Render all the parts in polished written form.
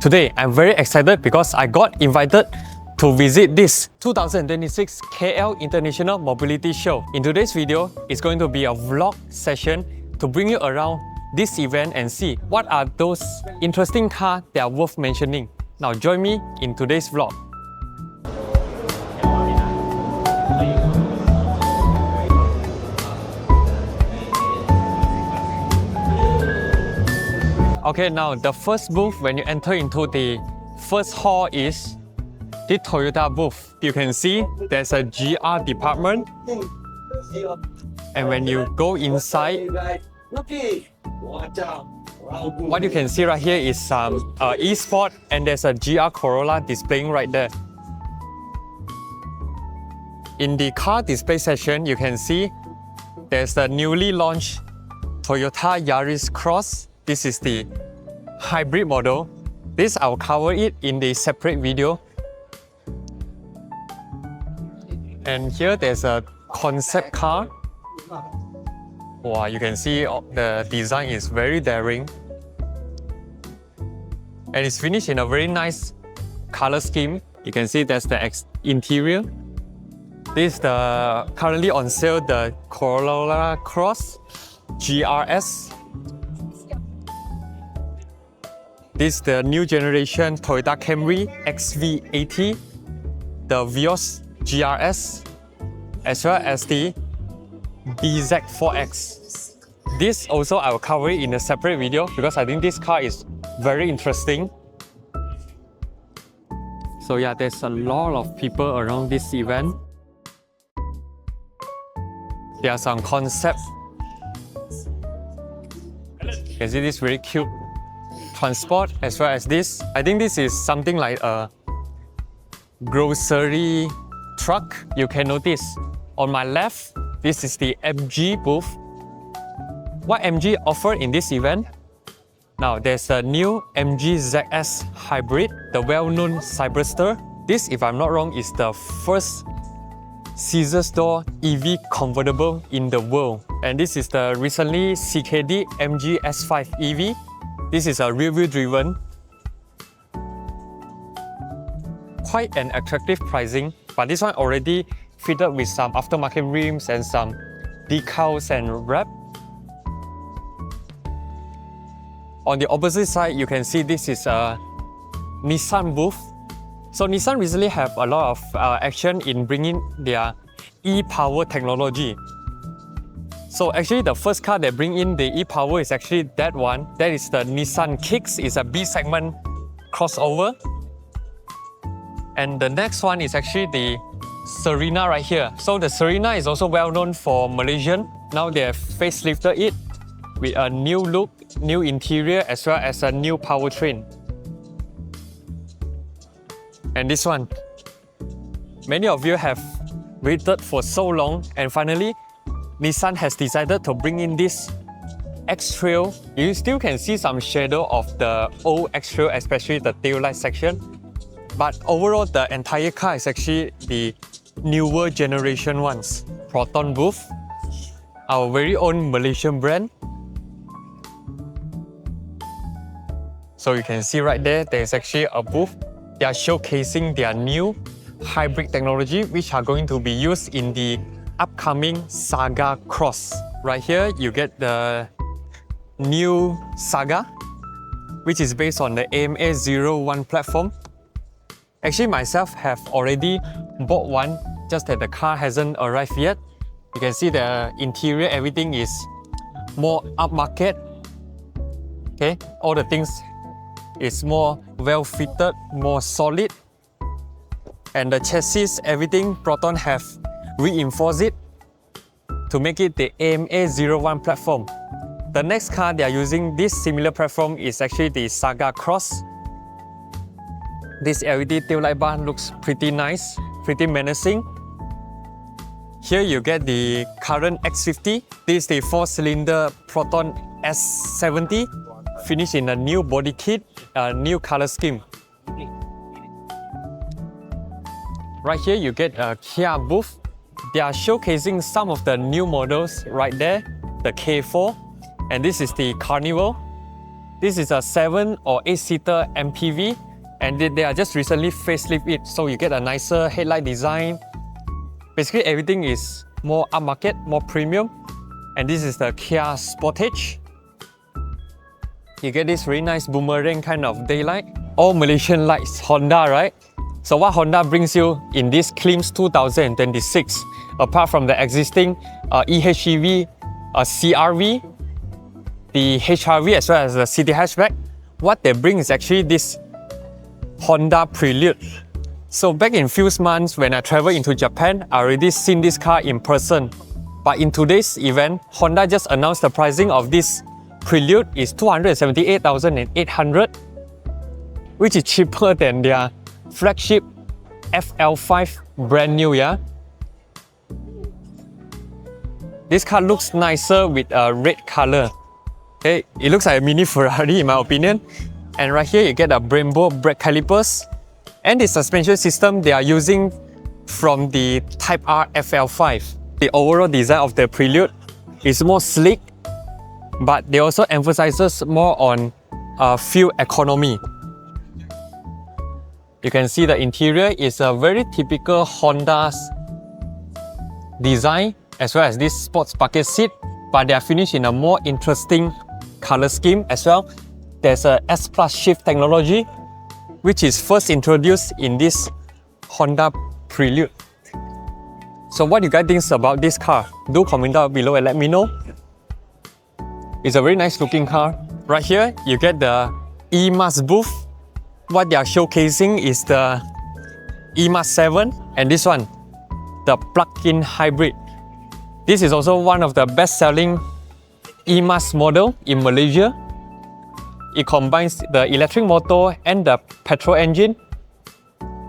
Today, I'm very excited because I got invited to visit this 2026 KL International Mobility Show. In today's video, it's going to be a vlog session to bring you around this event and see what are those interesting cars that are worth mentioning. Now join me in today's vlog. Okay, now the first booth when you enter into the first hall is the Toyota booth. You can see there's a GR department. And when you go inside, what you can see right here is some e-sport, and there's a GR Corolla displaying right there. In the car display section, you can see there's the newly launched Toyota Yaris Cross. This is the hybrid model. This I'll cover it in the separate video. And here there's a concept car. Wow, you can see the design is very daring. And it's finished in a very nice color scheme. You can see that's the interior. This is the currently on sale, the Corolla Cross GRS. This is the new generation Toyota Camry XV80, the Vios GRS, as well as the BZ4X. This also I will cover it in a separate video because I think this car is very interesting. So yeah, there's a lot of people around this event. There are some concepts. You can see this very cute transport as well as this. I think this is something like a grocery truck. You can notice on my left, this is the MG booth. What MG offered in this event? Now there's a new MG ZS Hybrid, the well-known Cyberster. This, if I'm not wrong, is the first scissors door EV convertible in the world. And this is the recently CKD MG S5 EV. This is a rear-wheel driven. Quite an attractive pricing, but this one already fitted with some aftermarket rims and some decals and wrap. On the opposite side, you can see this is a Nissan booth. So Nissan recently have a lot of action in bringing their e-power technology. So actually the first car that bring in the e-power is actually that one. That is the Nissan Kicks. It's a B-segment crossover. And the next one is actually the Serena right here. So the Serena is also well known for Malaysian. Now they have facelifted it with a new look, new interior, as well as a new powertrain. And this one, many of you have waited for so long, and finally Nissan has decided to bring in this X-Trail. You still can see some shadow of the old X-Trail, especially the taillight section. But overall, the entire car is actually the newer generation ones. Proton booth, our very own Malaysian brand. So you can see right there, there's actually a booth. They are showcasing their new hybrid technology, which are going to be used in the upcoming Saga Cross. Right here, you get the new Saga, which is based on the AMA01 platform. Actually, myself have already bought one, just that the car hasn't arrived yet. You can see the interior, everything is more upmarket. Okay, all the things is more well fitted, more solid. And the chassis, everything, Proton have reinforced it to make it the AMA01 platform. The next car they are using this similar platform is actually the Saga Cross. This LED taillight bar looks pretty nice, pretty menacing. Here you get the current X50. This is the 4-cylinder Proton S70, finished in a new body kit, a new color scheme. Right here you get a Kia booth. They are showcasing some of the new models right there, the K4, and this is the Carnival. This is a 7 or 8-seater MPV, and they are just recently facelift it, so you get a nicer headlight design. Basically everything is more upmarket, more premium. And this is the Kia Sportage. You get this really nice boomerang kind of daylight. All Malaysian lights, Honda, right? So what Honda brings you in this KLIMS 2026, apart from the existing EHEV, CRV, the HRV as well as the city hatchback, what they bring is actually this Honda Prelude. So back in few months when I traveled into Japan, I already seen this car in person. But in today's event, Honda just announced the pricing of this Prelude is 278,800, which is cheaper than their flagship FL5 brand new, yeah? This car looks nicer with a red color. Okay, it looks like a mini Ferrari in my opinion. And right here you get a Brembo brake calipers. And the suspension system they are using from the Type R FL5. The overall design of the Prelude is more sleek, but they also emphasizes more on fuel economy. You can see the interior is a very typical Honda's design, as well as this sports bucket seat, but they are finished in a more interesting color scheme as well. There's a S Plus shift technology, which is first introduced in this Honda Prelude. So what do you guys think about this car? Do comment down below and let me know. It's a very nice looking car. Right here, you get the EMAS booth. What they are showcasing is the EMAS 7 and this one, the plug-in hybrid. This is also one of the best-selling EMAS model in Malaysia. It combines the electric motor and the petrol engine.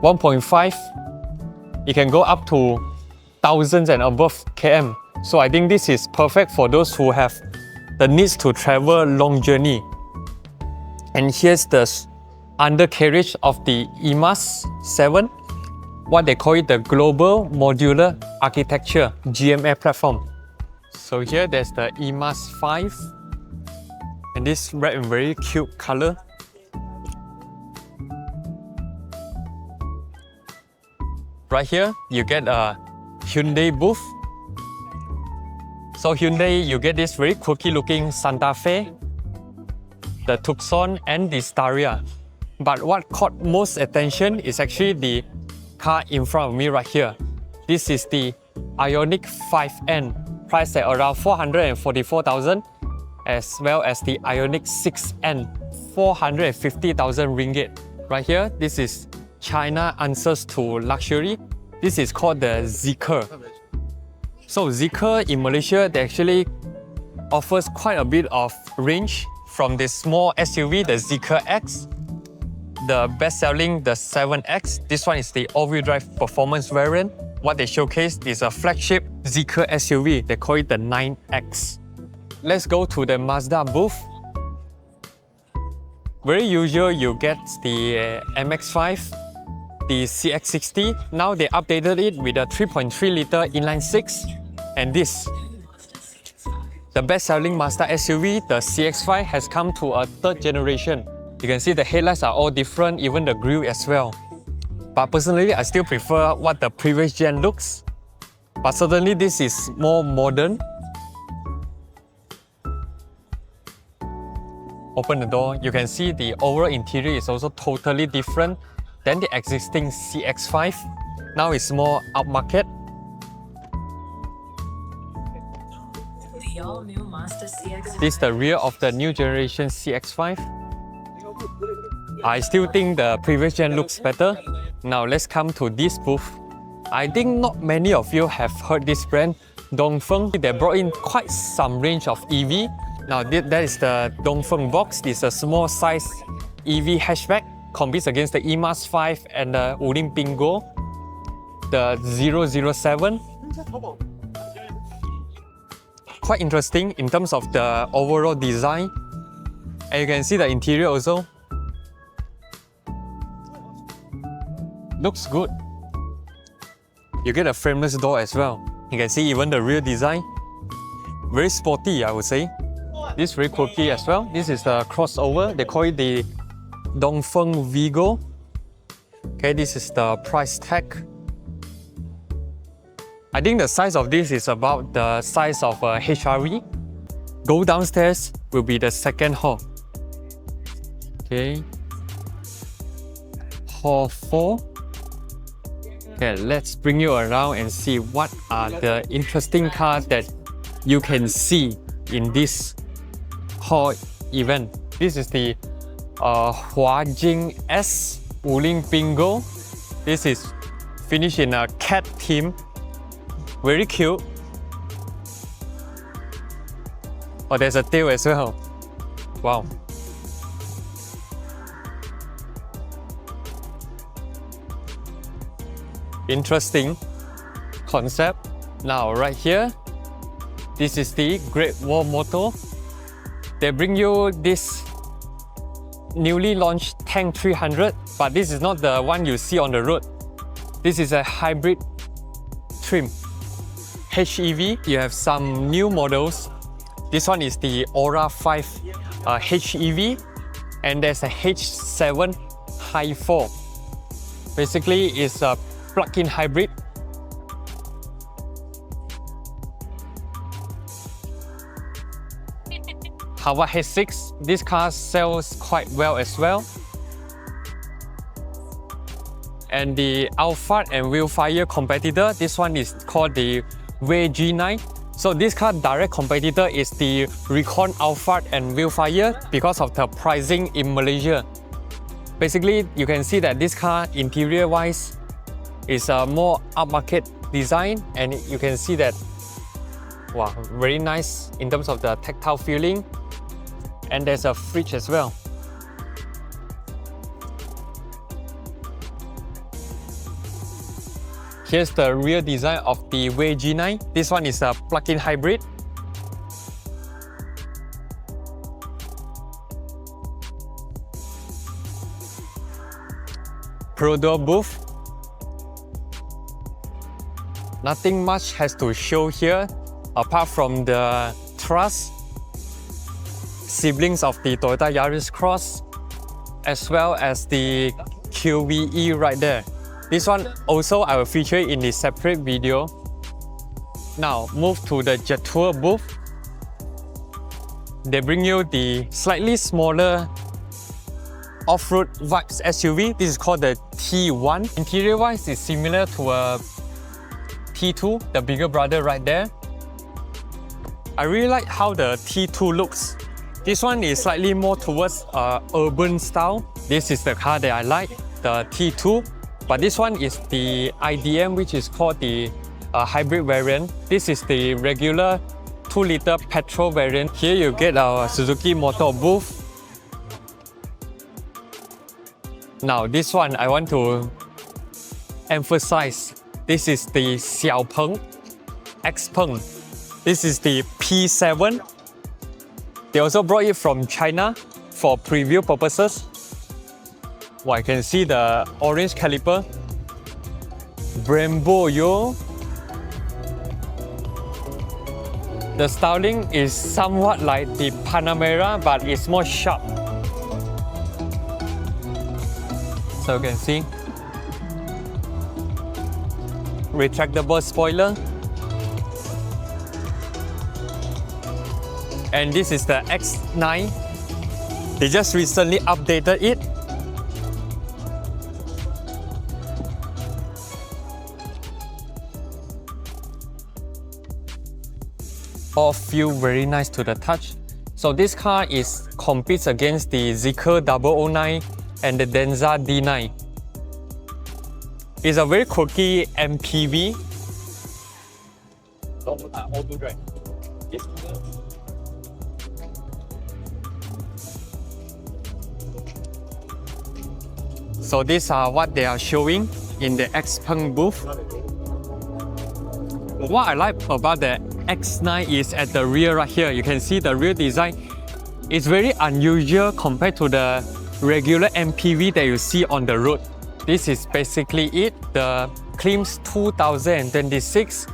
1.5. It can go up to thousands and above km. So I think this is perfect for those who have the needs to travel long journey. And here's the undercarriage of the EMAS 7. What they call it the Global Modular Architecture GMA platform. So here there's the EMAS 5. And this red and very cute color. Right here you get a Hyundai booth. So Hyundai, you get this very quirky looking Santa Fe, the Tucson and the Staria. But what caught most attention is actually the car in front of me right here. This is the Ioniq 5N, priced at around 444,000, as well as the Ioniq 6N, 450,000 ringgit. Right here, this is China answers to luxury. This is called the Zeekr. So Zeekr in Malaysia, they actually offers quite a bit of range from the small SUV, the Zeekr X, the best-selling, the 7X. This one is the all-wheel drive performance variant. What they showcased is a flagship Zeekr SUV. They call it the 9X. Let's go to the Mazda booth. Very usual, you get the MX-5, the CX-60. Now they updated it with a 3.3-litre inline-six. And this, the best-selling Mazda SUV, the CX-5, has come to a third generation. You can see the headlights are all different, even the grille as well. But personally, I still prefer what the previous gen looks. But certainly this is more modern. Open the door, you can see the overall interior is also totally different than the existing CX-5. Now it's more upmarket. The all-new Mazda CX-5. This is the rear of the new generation CX-5. I still think the previous gen looks better. Now let's come to this booth. I think not many of you have heard this brand, Dongfeng. They brought in quite some range of EV. Now that is the Dongfeng box. This is a small size EV hatchback. Competes against the EMAS 5 and the Wuling Bingo, the 007. Quite interesting in terms of the overall design. And you can see the interior also. Looks good. You get a frameless door as well. You can see even the rear design. Very sporty, I would say. This is very quirky as well. This is the crossover. They call it the Dongfeng Vigo. Okay, this is the price tag. I think the size of this is about the size of a HRV. Go downstairs will be the second hall. Okay. Hall 4. Okay, let's bring you around and see what are the interesting cars that you can see in this hall event. This is the Huajing S Wuling Bingo. This is finished in a cat theme. Very cute. Oh, there's a tail as well. Wow. Interesting concept. Now, right here, this is the Great Wall Motor. They bring you this newly launched Tank 300, but this is not the one you see on the road. This is a hybrid trim. HEV, you have some new models. This one is the Aura 5 HEV, and there's a H7 High 4. Basically, it's a plug-in hybrid. Hawa H6, this car sells quite well as well. And the Alphard and Willfire competitor, this one is called the Wey G9. So this car direct competitor is the Recon Alphard and Willfire because of the pricing in Malaysia. Basically, you can see that this car interior wise is a more upmarket design, and you can see that, wow, very nice in terms of the tactile feeling. And there's a fridge as well. Here's the rear design of the Wey G9. This one is a plug-in hybrid. Perodua booth. Nothing much has to show here apart from the truss, siblings of the Toyota Yaris Cross, as well as the QVE right there. This one also I will feature in the separate video. Now move to the Jetour booth. They bring you the slightly smaller off-road vibes SUV. This is called the T1. Interior wise is similar to a T2, the bigger brother right there. I really like how the T2 looks. This one is slightly more towards urban style. This is the car that I like, the T2. But this one is the IDM, which is called the hybrid variant. This is the regular 2-liter petrol variant. Here you get our Suzuki motor booth. Now this one I want to emphasize. This is the Xpeng. This is the P7. They also brought it from China for preview purposes. Well, I can see the orange caliper. Brembo yo. The styling is somewhat like the Panamera, but it's more sharp. So you can see. Retractable spoiler. And this is the X9. They just recently updated it. All feel very nice to the touch. So this car competes against the Zeekr 009 and the Denza D9. It's a very quirky MPV. So these are what they are showing in the Xpeng booth. What I like about the X9 is at the rear right here. You can see the rear design. It's very unusual compared to the regular MPV that you see on the road. This is basically it, the KLIMS 2026.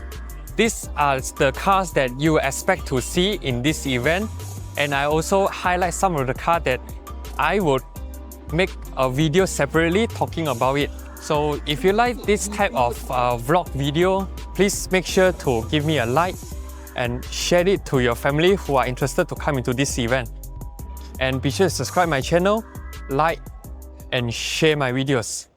These are the cars that you expect to see in this event. And I also highlight some of the cars that I would make a video separately talking about it. So if you like this type of vlog video, please make sure to give me a like and share it to your family who are interested to come into this event. And be sure to subscribe my channel, like and share my videos.